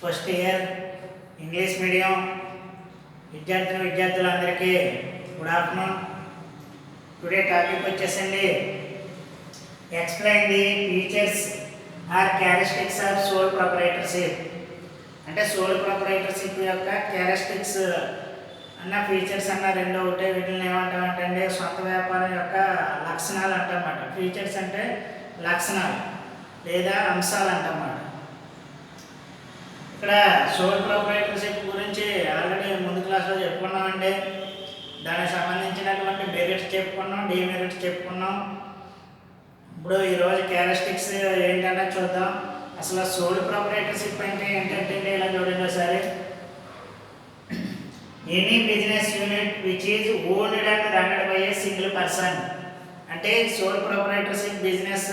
First year English medium విద్యార్థులందరికీ good afternoon. Today topic వచ్చేసండి explain the features or characteristics of sole proprietorship. అంటే sole proprietorship యొక్క characteristics అన్న features అన్న రెండు ఒకటే. వీటిని ఏమంటామంటే సొంత వ్యాపారం యొక్క లక్షణాలు అంటామన్నమాట. ఫీచర్స్ అంటే లక్షణాలు లేదా అంశాలు అంటామన్నమాట. ఇక్కడ సోల్ ప్రొప్రైటర్షిప్ గురించి ఆల్రెడీ ముందు క్లాస్లో చెప్పుకున్నామండి. దానికి సంబంధించినటువంటి మెరిట్స్ చెప్పుకున్నాం, డిమెరిట్స్ చెప్పుకున్నాం. ఇప్పుడు ఈరోజు క్యారెక్టరిస్టిక్స్ ఏంటంటే చూద్దాం. అసలు సోల్ ప్రొప్రైటర్షిప్ అంటే ఏంటంటే ఇలా చూడండి ఒకసారి. Any business unit which is owned and run by a single person. అంటే సోల్ ప్రొప్రైటర్షిప్ బిజినెస్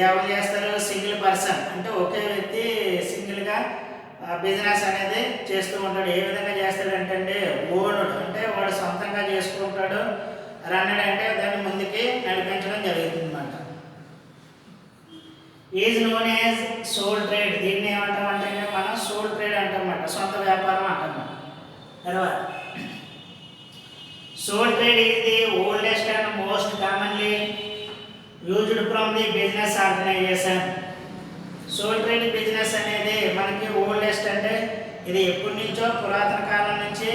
ఎవరు చేస్తారు? Single person. అంటే ఒకే వ్యక్తి సింగిల్గా బిజినెస్ అనేది చేస్తూ ఉంటాడు. ఏ విధంగా చేస్తాడంటే ఓన్డ్ అంటే వాడు సొంతంగా చేసుకుంటాడు. రన్డ్ అంటే దాన్ని ముందుకి నడిపించడం జరుగుతుంది అన్నమాట. Is known as sole trade. దీన్ని ఏమంటామంటే మనం సోల్ ట్రేడ్ అంటామన్నమాట, సొంత వ్యాపారం అంటామన్నమాట. తర్వాత sole trade is the oldest and most commonly used from the business organization. Sole trade business అనేది మనకి ఓల్డెస్ట్ అంటే ఇది ఎప్పటి నుంచో పురాతన కాలం నుంచి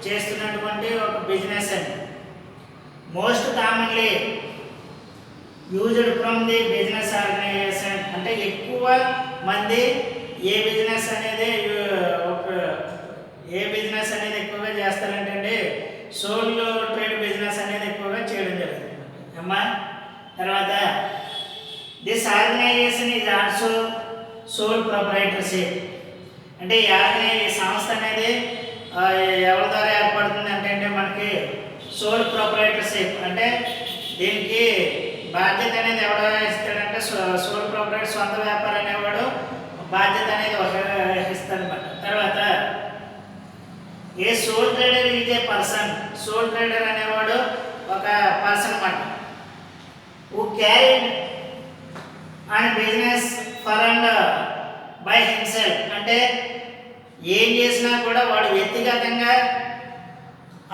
చేస్తున్నటువంటి ఒక బిజినెస్ అండి. Most commonly used from the business organization అంటే ఎక్కువ మంది ఏ బిజినెస్ అనేది ఎక్కువగా చేస్తారంటే సోల్ ట్రేడ్ బిజినెస్ అనేది ఎక్కువగా చేయడం జరుగుతుంది అమ్మా. తర్వాత this organization is also sole proprietorship. అంటే ఈ సంస్థ అనేది ఎవరి ద్వారా ఏర్పడుతుంది అంటే మనకి సోల్ ప్రొప్రైటర్షిప్. అంటే దీనికి బాధ్యత అనేది ఎవడో ఇస్తాడంటే సోల్ ప్రొప్రైటర్ సొంత వ్యాపారం అనేవాడు బాధ్యత అనేది వహిస్తాడనమాట. తర్వాత a sole trader is a person. Sole trader అనేవాడు ఒక పర్సన్ అన్నమాట. Who carried and business for and by himself. అంటే ఏం చేసినా కూడా వాడు వ్యక్తిగతంగా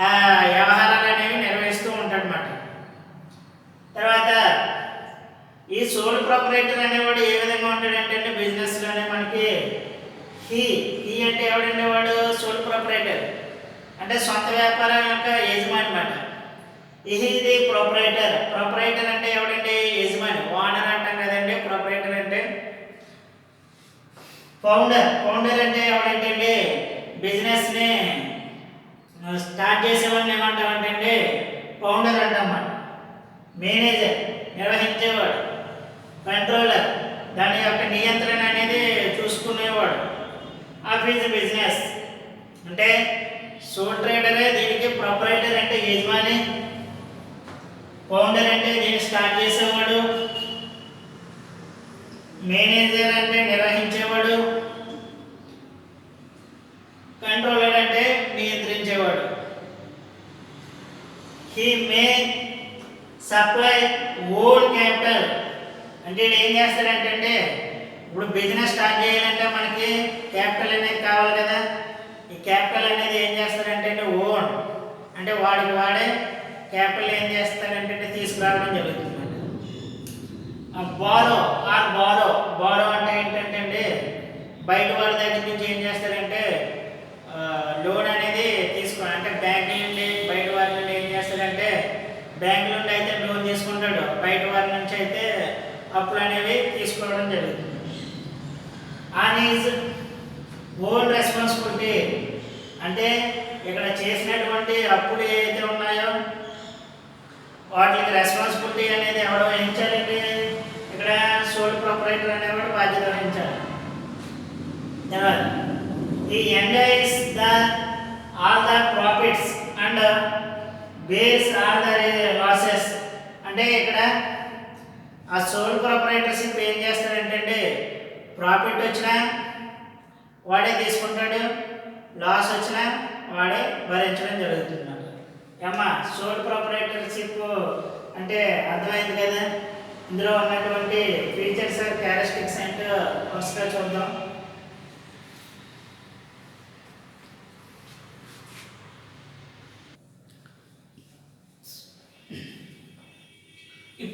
ఆ వ్యవహారాలు అనేవి నిర్వహిస్తూ ఉంటాడు అన్నమాట. తర్వాత ఈ సోల్ ప్రొప్రైటర్ అనేవాడు ఏ విధంగా ఉంటాడంటే బిజినెస్లోనే మనకి హీ అంటే ఎవడంటే వాడు సోల్ ప్రొప్రైటర్ అంటే సొంత వ్యాపారం యొక్క యజమాని అన్నమాట. ఇది ప్రొప్రైటర్. ప్రొప్రైటర్ అంటే ఎవడంటే యజమాని, ఓనర్ అంటాం కదండి. ప్రొప్రైటర్ అంటే ఫౌండర్ అంటే ఎవడంటే బిజినెస్ని స్టార్ట్ చేసేవాడిని ఏమంటామంటే ఫౌండర్ అంటామన్నమాట. మేనేజర్ నిర్వహించేవాడు, కంట్రోలర్ దాని యొక్క నియంత్రణ అనేది చూసుకునేవాడు. ఆఫీస్ బిజినెస్ అంటే సోల్ ట్రేడరే దీనికి ప్రొప్రైటర్ అంటే యజమాని, ఫౌండర్ అంటే దీన్ని స్టార్ట్ చేసేవాడు, మేనేజర్ అంటే నిర్వహించేవాడు, కంట్రోలర్ అంటే నియంత్రించేవాడు. He may supply own capital. అంటే ఏం చేస్తాడంటే ఇప్పుడు బిజినెస్ స్టార్ట్ చేయాలంటే మనకి క్యాపిటల్ అనేది కావాలి కదా. ఈ క్యాపిటల్ అనేది ఏం చేస్తాడంటే ఓన్ అంటే వాడికి వాడే క్యాపిటల్ ఏం చేస్తాడంటే తీసుకురావడం జరుగుతుంది. బారో అంటే ఏంటంటే బయట వాళ్ళ దగ్గర నుంచి ఏం చేస్తారంటే లోన్ అనేది తీసుకోవాలి. అంటే బ్యాంక్ నుండి బయట వారి నుండి ఏం చేస్తారంటే బ్యాంక్ నుండి అయితే లోన్ తీసుకుంటాడు, బయట వారి నుంచి అయితే అప్పులు అనేవి తీసుకోవడం జరుగుతుంది. ఆన్ ఈజ్ ఓన్ రెస్పాన్సిబిలిటీ అంటే ఇక్కడ చేసినటువంటి అప్పులు ఏవైతే ఉన్నాయో వాటికి రెస్పాన్సిబిలిటీ అనేది ఎవరు వహించాలండి? ఇక్కడ సోల్ ప్రొప్రైటర్ అనేవాడు బాధ్యత వహించాలి. తర్వాత ఈ enjoys all the profits and bears all the losses. అంటే ఇక్కడ ఆ సోల్ ప్రొప్రైటర్షిప్ ఏం చేస్తాడంటే ప్రాఫిట్ వచ్చినా వాడే తీసుకుంటాడు, లాస్ వచ్చినా వాడే భరించడం జరుగుతుంది అన్నమాట. ఏమ్మా సోల్ ప్రొప్రైటర్షిప్ అంటే అర్థమైంది కదా. ఇందులో ఉన్నటువంటి ఫీచర్స్ క్యారెక్టరిస్టిక్స్ ఏంటో ఫస్ట్గా చూద్దాం.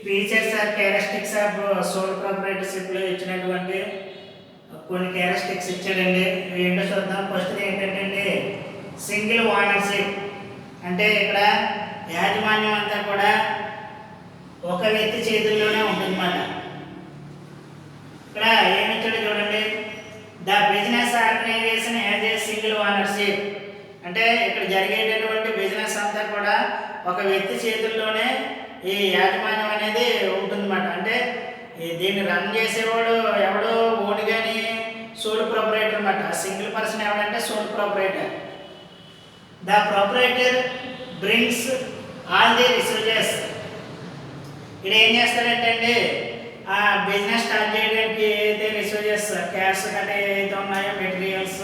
Features or characteristics of sole ప్రొప్రైటర్షిప్లో ఇచ్చినటువంటి కొన్ని క్యారెక్టరిస్టిక్స్ ఇచ్చాడండి. ఇవి ఏంటో చూద్దాం. ఫస్ట్ ఏంటంటే సింగిల్ ఓనర్షిప్, అంటే ఇక్కడ యాజమాన్యం అంతా కూడా ఒక వ్యక్తి చేతుల్లోనే ఉంటుందన్నమాట. ఇక్కడ ఏమిచ్చాడు చూడండి, the business organization as a single ownership, అంటే ఇక్కడ జరిగేటటువంటి బిజినెస్ అంతా కూడా ఒక వ్యక్తి చేతుల్లోనే ఈ యాజమాన్యం అనేది ఉంటుందన్నమాట. అంటే దీన్ని రన్ చేసేవాడు ఎవడో ఓన్ కానీ సోల్ ప్రొపరేటర్ అన్నమాట. సింగిల్ పర్సన్ ఎవడంటే sole proprietor. The proprietor brings all the resources, ఇక్కడ ఏం చేస్తారంటే అండి, ఆ బిజినెస్ స్టార్ట్ చేయడానికి ఏదైతే రిసోర్సెస్ క్యాష్ అంటే ఏదైతే ఉన్నాయో మెటీరియల్స్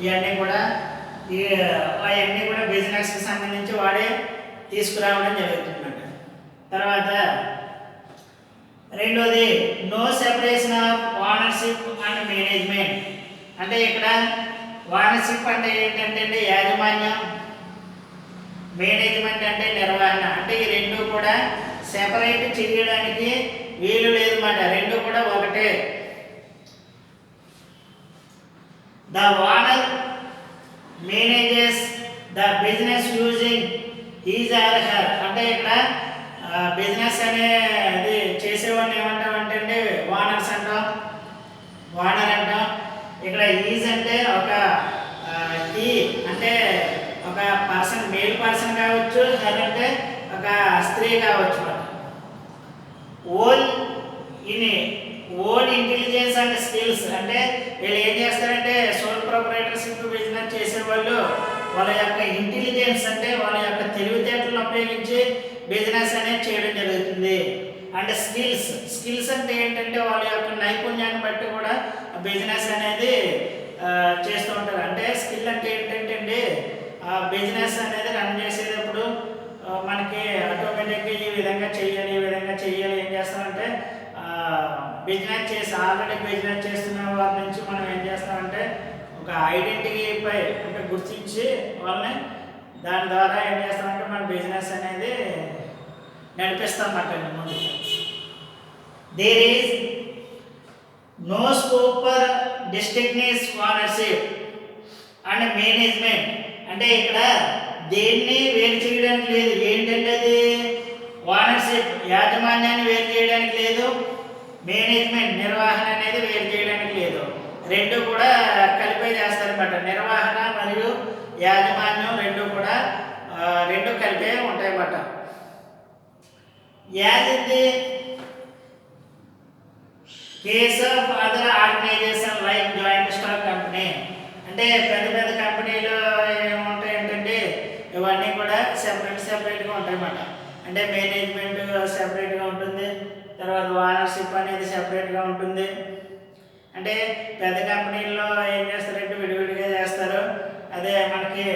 ఇవన్నీ కూడా అవన్నీ కూడా బిజినెస్కి సంబంధించి వాడే తీసుకురావడం జరుగుతుందన్నమాట. తర్వాత రెండోది no separation of ownership and management, అంటే ఇక్కడ ఓనర్షిప్ అంటే ఏంటంటే యాజమాన్యం, మేనేజ్మెంట్ అంటే నిర్వహణ, అంటే ఈ రెండు కూడా సెపరేట్ చేయడానికి వీలు లేదన్నమాట. రెండు కూడా ఒకటే. The owner manages the business using is or her, అంటే ఇక్కడ బిజినెస్ అనేది చేసేవాడిని ఏమంటామంటే అండి ఓనర్స్ అంటాం, ఓనర్ అంటాం. ఇక్కడ ఈజ్ అంటే ఒక ఈ అంటే ఒక పర్సన్, మేల్ పర్సన్ కావచ్చు, లేదంటే ఒక స్త్రీ కావచ్చు. ఓన్ ఇంటెలిజెన్స్ అండ్ స్కిల్స్, అంటే వీళ్ళు ఏం చేస్తారంటే సోల్ ప్రొపరైటర్షిప్ బిజినెస్ చేసేవాళ్ళు వాళ్ళ యొక్క ఇంటెలిజెన్స్ అంటే వాళ్ళ యొక్క తెలివితేటలను ఉపయోగించి బిజినెస్ అనేది చేయడం జరుగుతుంది. అండ్ స్కిల్స్ అంటే ఏంటంటే వాళ్ళ యొక్క నైపుణ్యాన్ని బట్టి కూడా బిజినెస్ అనేది చేస్తూ ఉంటారు. అంటే స్కిల్ అంటే ఏంటంటే అండి బిజినెస్ అనేది రన్ చేసేటప్పుడు మనకి ఆటోమేటిక్గా ఈ విధంగా చేయాలి ఏం చేస్తామంటే బిజినెస్ ఆల్రెడీ బిజినెస్ చేస్తున్న వారి నుంచి మనం ఏం చేస్తామంటే ఒక ఐడెంటిటీపై అంటే గుర్తించి వాళ్ళని దాని ద్వారా ఏం చేస్తామంటే మన బిజినెస్ అనేది నడిపిస్తామన్నమాట ముందు. There is no scope for distinctness ownership and management, అంటే ఇక్కడ దేన్ని వేరు చేయడానికి లేదు. ఏంటంటే అది ఓనర్షిప్ యాజమాన్యాన్ని వేరు చేయడానికి లేదు, మేనేజ్మెంట్ నిర్వహణ అనేది వేరు చేయడానికి లేదు. రెండు కూడా కలిపే చేస్తారన్నమాట. నిర్వహణ మరియు యాజమాన్యం రెండు కూడా రెండు కలిపే ఉంటాయన్నమాట. As in the case of other organization like joint stock company, అంటే పెద్ద కంపెనీలు ఏముంటాయంటే ఇవన్నీ కూడా సెపరేట్గా ఉంటాయన్నమాట. అంటే మేనేజ్మెంట్ సెపరేట్గా ఉంటుంది, తర్వాత ఓనర్షిప్ అనేది సెపరేట్గా ఉంటుంది. అంటే పెద్ద కంపెనీల్లో ఏం చేస్తారంటే విడివిడిగా చేస్తారు. అదే మనకి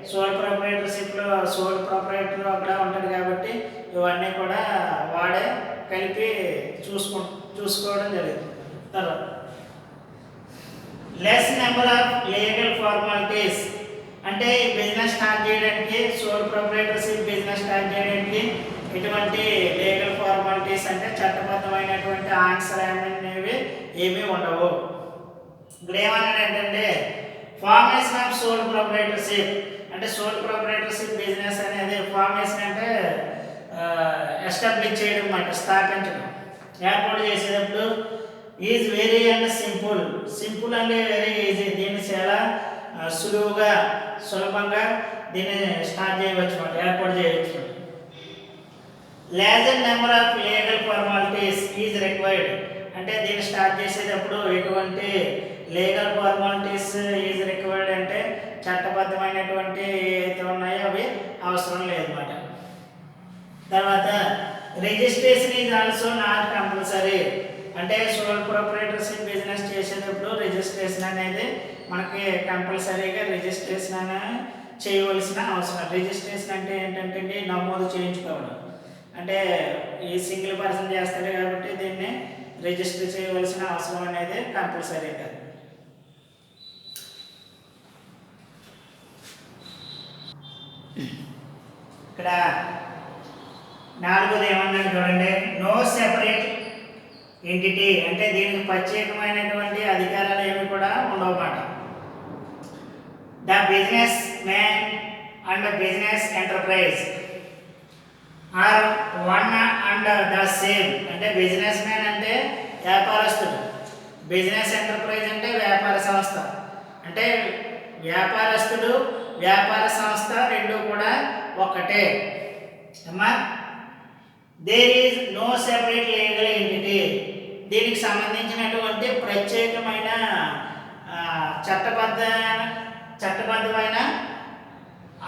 సోల్ ప్రొపరైటర్షిప్లో సోల్ ప్రొపరైటర్ అక్కడ ఉంటుంది కాబట్టి ఇవన్నీ కూడా వాడే కలిపి చూసుకోవడం జరుగుతుంది. తర్వాత less number of legal formalities, అంటే ఈ బిజినెస్ స్టార్ట్ చేయడానికి సోల్ ప్రొపరైటర్షిప్ బిజినెస్ స్టార్ట్ చేయడానికి ఇటువంటి లీగల్ ఫార్మాలిటీస్ అంటే చట్టబద్ధమైనటువంటి ఆన్సర్ అనేవి ఏమీ ఉండవు. ఇక్కడ ఏమన్నాడంటే ఫార్మేషన్ ఆఫ్ సోల్ ప్రొపరైటర్షిప్, అంటే సోల్ ప్రొపరైటర్షిప్ బిజినెస్ అనేది ఫార్మేషన్ అంటే ఎస్టాబ్లిష్ చేయడం అన్నమాట, స్థాపించడం, ఏర్పాటు చేసేటప్పుడు ఈజ్ వెరీ అండ్ సింపుల్ అంటే వెరీ ఈజీ, దీన్ని చాలా సులభంగా దీన్ని స్టార్ట్ చేయవచ్చు అన్నమాట, ఏర్పాటు చేయవచ్చు. Laser number of legal formalities is required, అంటే దీన్ని స్టార్ట్ చేసేటప్పుడు ఎటువంటి లీగల్ ఫార్మాలిటీస్ ఈజ్ రిక్వైర్డ్ అంటే చట్టబద్ధమైనటువంటి ఏవైతే ఉన్నాయో అవి అవసరం లేదన్నమాట. తర్వాత registration is also not compulsory, అంటే సోల్ ప్రొపరైటర్షిప్ బిజినెస్ చేసేటప్పుడు రిజిస్ట్రేషన్ అనేది మనకి కంపల్సరీగా రిజిస్ట్రేషన్ అనేది చేయవలసిన అవసరం. రిజిస్ట్రేషన్ అంటే ఏంటంటే నమోదు చేయించుకోవడం, అంటే ఈ సింగిల్ పర్సన్ చేస్తాడు కాబట్టి దీన్ని రిజిస్టర్ చేయవలసిన అవసరం అనేది కంపల్సరీ కాదు. ఇక్కడ నాలుగోది ఏమన్నాడు చూడండి, నో సెపరేట్ ఎంటిటీ, అంటే దీనికి ప్రత్యేకమైనటువంటి అధికారాలు ఏమి కూడా ఉండవన్నమాట. The businessman and business enterprise are one and the same, అంటే బిజినెస్ మ్యాన్ అంటే వ్యాపారస్తుడు, బిజినెస్ ఎంటర్ప్రైజ్ అంటే వ్యాపార సంస్థ. అంటే వ్యాపారస్తుడు వ్యాపార సంస్థ రెండు కూడా ఒక్కటే అమ్మా. There is no separate legal entity, దీనికి సంబంధించినటువంటి ప్రత్యేకమైన చట్టబద్ధమైన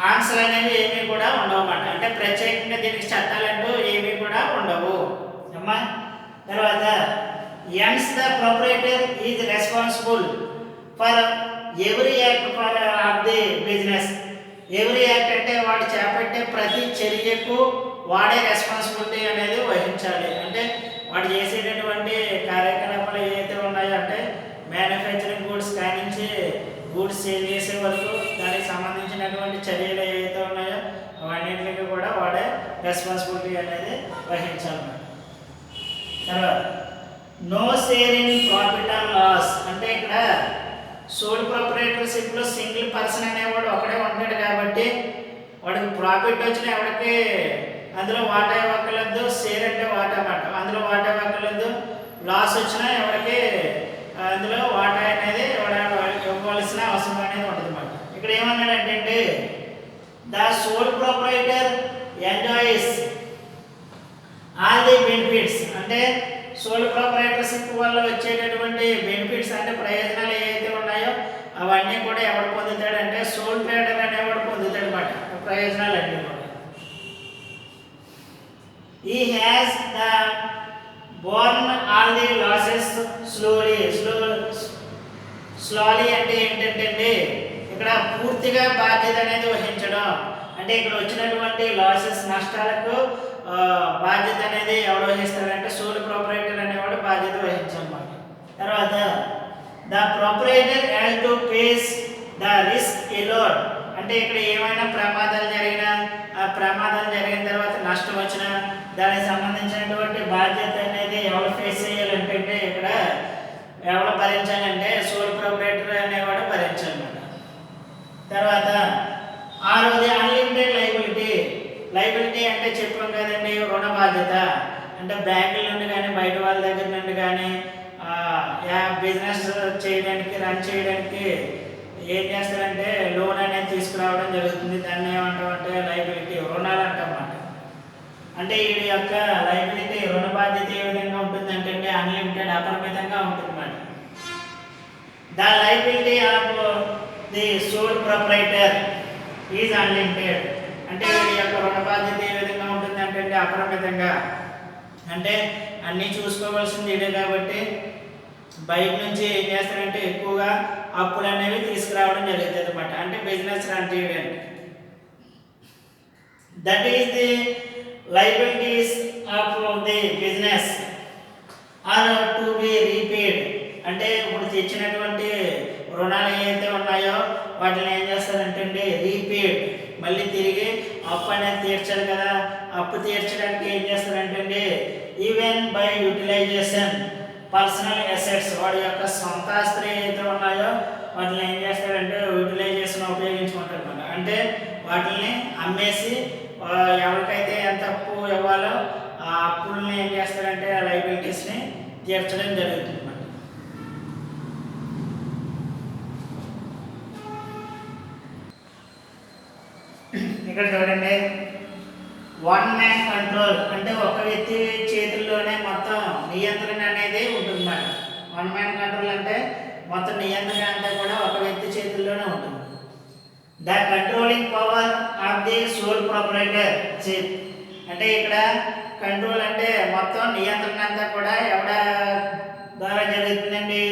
ఆన్సర్ అనేవి ఏమీ కూడా ఉండవు అన్నమాట. అంటే ప్రత్యేకంగా దీనికి చట్టాలంటూ ఏమీ కూడా ఉండవు అమ్మా. తర్వాత ఎన్స్ the proprietor is responsible for every act for of the business. Every act అంటే వాడు చేపట్టే ప్రతి చర్యకు వాడే రెస్పాన్సిబిలిటీ అనేది వహించాలి. అంటే వాడు చేసేటటువంటి కార్యకలాపాలు ఏవైతే ఉన్నాయో, అంటే మ్యానుఫ్యాక్చరింగ్ గూడ్స్ కానించి గూడ్స్ సేల్ చేసే వరకు దానికి సంబంధించినటువంటి చర్యలు ఏవైతే ఉన్నాయో అవన్నింటికి కూడా వాడే రెస్పాన్సిబిలిటీ అనేది వహించాలి. తర్వాత no share in profit or loss, అంటే ఇక్కడ సోల్ ప్రొపరేటర్షిప్లో సింగిల్ పర్సన్ అనేవాడు ఒకడే ఉంటాడు కాబట్టి వాడికి ప్రాఫిట్ వచ్చినా ఎవరికి అందులో వాటా ఇవ్వక్కర్లేదు, షేర్ అంటే వాటా అన్నమాట, అందులో వాటా ఇవ్వక్కర్లేదు. లాస్ వచ్చినా ఎవరికి అందులో వాటా అనేది ఇవ్వవలసిన అవసరం అనేది ఉంటుంది అన్నమాట. ఇక్కడ ఏమన్నాడంటే the sole proprietor enjoys all the benefits, అంటే సోల్ ప్రొపరైటర్షిప్ వల్ల వచ్చేటటువంటి బెనిఫిట్స్ అంటే ప్రయోజనాలు ఏవైతే ఉన్నాయో అవన్నీ కూడా ఎవడు పొందుతాడంటే సోల్ ట్రేడర్ అనేవాడు పొందుతాడు అన్నమాట ప్రయోజనాలు అన్నీ కూడా. He has the borne all the losses slowly అంటే ఏంటంటే ఇక్కడ పూర్తిగా బాధ్యత అనేది వహించడం. అంటే ఇక్కడ వచ్చినటువంటి లాసెస్ నష్టాలకు బాధ్యత అనేది ఎవడు వహిస్తాడంటే సోల్ ప్రొపరైటర్ అనేవాడు బాధ్యత వహించాలన్నమాట. తర్వాత the proprietor has to face the risk alone, అంటే ఇక్కడ ఏమైనా ప్రమాదాలు జరిగినా ఆ ప్రమాదాలు జరిగిన తర్వాత నష్టం వచ్చినా దానికి సంబంధించినటువంటి బాధ్యత అనేది ఎవరు ఫేస్ చేయాలంటే ఇక్కడ ఎవరు భరించాలంటే సోల్ ప్రొపరైటర్ అనేవాడు భరించాలన్నమాట. తర్వాత ఆరోది అన్లిమిటెడ్ లైబిలిటీ అంటే చెప్పాం కదండి, రుణ బాధ్యత. అంటే బ్యాంకుల నుండి కానీ బయట వాళ్ళ దగ్గర నుండి కానీ బిజినెస్ చేయడానికి రన్ చేయడానికి ఏం చేస్తారంటే లోన్ అనేది తీసుకురావడం జరుగుతుంది. దాన్ని ఏమంటామంటే లైబిలిటీ, రుణాలు అంటామన్నమాట. అంటే వీడి యొక్క లైబిలిటీ రుణ బాధ్యత ఏ విధంగా ఉంటుందంటే అన్లిమిటెడ్, అపరిమితంగా ఉంటుందన్నమాట. The liability of the sole proprietor is unlimited, అంటే వీడి యొక్క రుణ బాధ్యత ఏ విధంగా ఉంటుందంటే అపరిమితంగా. అంటే అన్నీ చూసుకోవాల్సింది ఇదే కాబట్టి బయట నుంచి ఏం చేస్తారంటే ఎక్కువగా అప్పులు అనేవి తీసుకురావడం జరుగుతుంది అన్నమాట. అంటే బిజినెస్ రన్ చేయడానికి. That is the liabilities of the business are to be repaid, అంటే ఇప్పుడు తెచ్చినటువంటి రుణాలు ఏవైతే ఉన్నాయో వాటిని ఏం చేస్తారంటే రీపేడ్, మళ్ళీ తిరిగి అప్పు అనేది తీర్చాలి కదా, అప్పు తీర్చడానికి ఏం చేస్తారంటే even by utilization personal assets, వాడి యొక్క సొంత ఆస్తులు ఏవైతే ఉన్నాయో వాటిని ఏం చేస్తారంటే యూటిలైజేషన్ ఉపయోగించుకుంటారు అన్నమాట. అంటే వాటిని అమ్మేసి ఎవరికైతే ఎంత అప్పు ఇవ్వాలో ఆ అప్పుల్ని ఏం చేస్తారంటే ఆ లైబిలిటీస్ని తీర్చడం జరుగుతుంది అన్నమాట. ఇక్కడ చూడండి, వన్ మ్యాన్ కంట్రోల్, అంటే ఒక వ్యక్తి చేతుల్లోనే మొత్తం నియంత్రణ అనేది ఉంటుందన్నమాట. వన్ మ్యాన్ కంట్రోల్ అంటే మొత్తం నియంత్రణ అంతా కూడా ఒక వ్యక్తి చేతుల్లోనే ఉంటుంది. The controlling power of the sole proprietorship, అంటే ఇక్కడ కంట్రోల్ అంటే మొత్తం నియంత్రణ అంతా కూడా ఎవడ ద్వారా జరుగుతుందండి,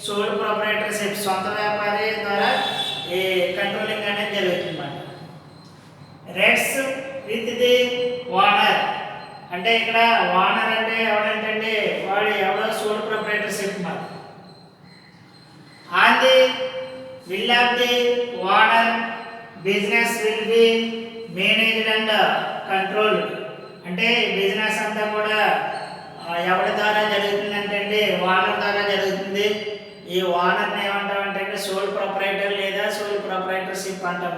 సోల్ ప్రొపరైటర్షిప్ సొంత వ్యాపారి ద్వారా ఈ కంట్రోలింగ్ అనేది జరుగుతుంది అన్నమాట. రెడ్స్ విత్ ది ఓనర్, అంటే ఇక్కడ ఓనర్ అంటే ఎవడంటే వాడు ఎవడో సోల్ ప్రొపరైటర్షిప్ మాట. On the will of the owner business will be managed and controlled, అంటే బిజినెస్ అంతా కూడా ఎవరి ద్వారా జరుగుతుందంటే అండి ఓనర్ ద్వారా జరుగుతుంది. ఈ ఓనర్ని ఏమంటామంటే సోల్ ప్రొపరైటర్ లేదా సోల్ ప్రొపరైటర్షిప్ అంటాం.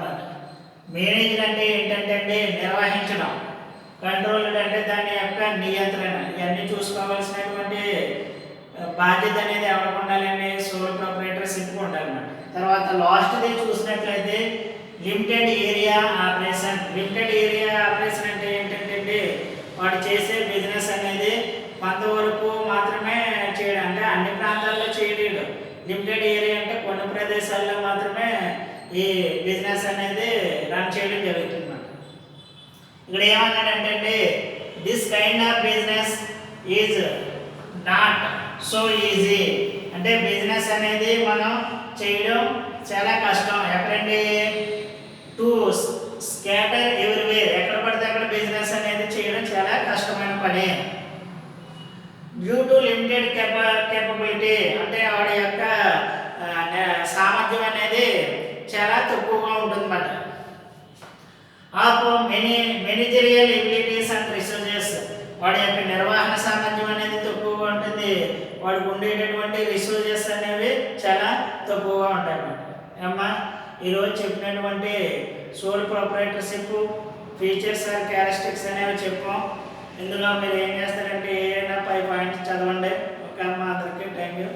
మేనేజర్ అంటే ఏంటంటే అండి నిర్వహించడం, కంట్రోల్ అంటే దాని యొక్క నియంత్రణ, ఇవన్నీ చూసుకోవాల్సినటువంటి బాధ్యత అనేది ఎవరికి ఉండాలండి సోల్ ప్రొపరైటర్షిప్ ఉండాలన్నమాట. తర్వాత లాస్ట్ది చూసినట్లయితే limited area operation. Limited area operation అంటే ఏంటంటే వాడు చేసే బిజినెస్ అనేది కొంతవరకు మాత్రమే చేయడం, అంటే అన్ని ప్రాంతాల్లో చేయలేడు. లిమిటెడ్ ఏరియా అంటే కొన్ని ప్రదేశాల్లో మాత్రమే ఈ బిజినెస్ అనేది రన్ చేయడం జరుగుతుంది అన్నమాట. ఇక్కడ ఏమన్నాడంటే this kind of business is not so easy. అంటే బిజినెస్ అనేది మనం చేయడం చాలా కష్టం. ఎక్కడండి టు స్కాటర్ ఎవ్రీవేర్, ఎక్కడ పడితే అక్కడ బిజినెస్ అనేది చేయడం చాలా కష్టమైన పని. డ్యూ టు లిమిటెడ్ కేపబిలిటీ, అంటే వాడి యొక్క సామర్థ్యం అనేది చాలా తక్కువగా ఉంటుందన్నమాట. ఆఫ్ మెనేజరియల్ ఎబిలిటీస్ అండ్ రిసోర్సెస్, వాడి యొక్క నిర్వహణ సామర్థ్యం అనేది తక్కువగా ఉంటుంది. వాడికి ఉండేటటువంటి రిసోర్సెస్ అనేవి చాలా తక్కువగా ఉంటాయి అన్నమాట. అమ్మా ఈరోజు చెప్పినటువంటి సోల్ ప్రొపరైటర్షిప్ ఫీచర్స్ ఆర్ క్యారెక్టరిస్టిక్స్ అనేవి చెప్పాం. ఇందులో మీరు ఏం చేస్తారంటే ఏదైనా 5 పాయింట్స్ చదవండి. ఓకే అమ్మా, అందరికీ థ్యాంక్ యూ.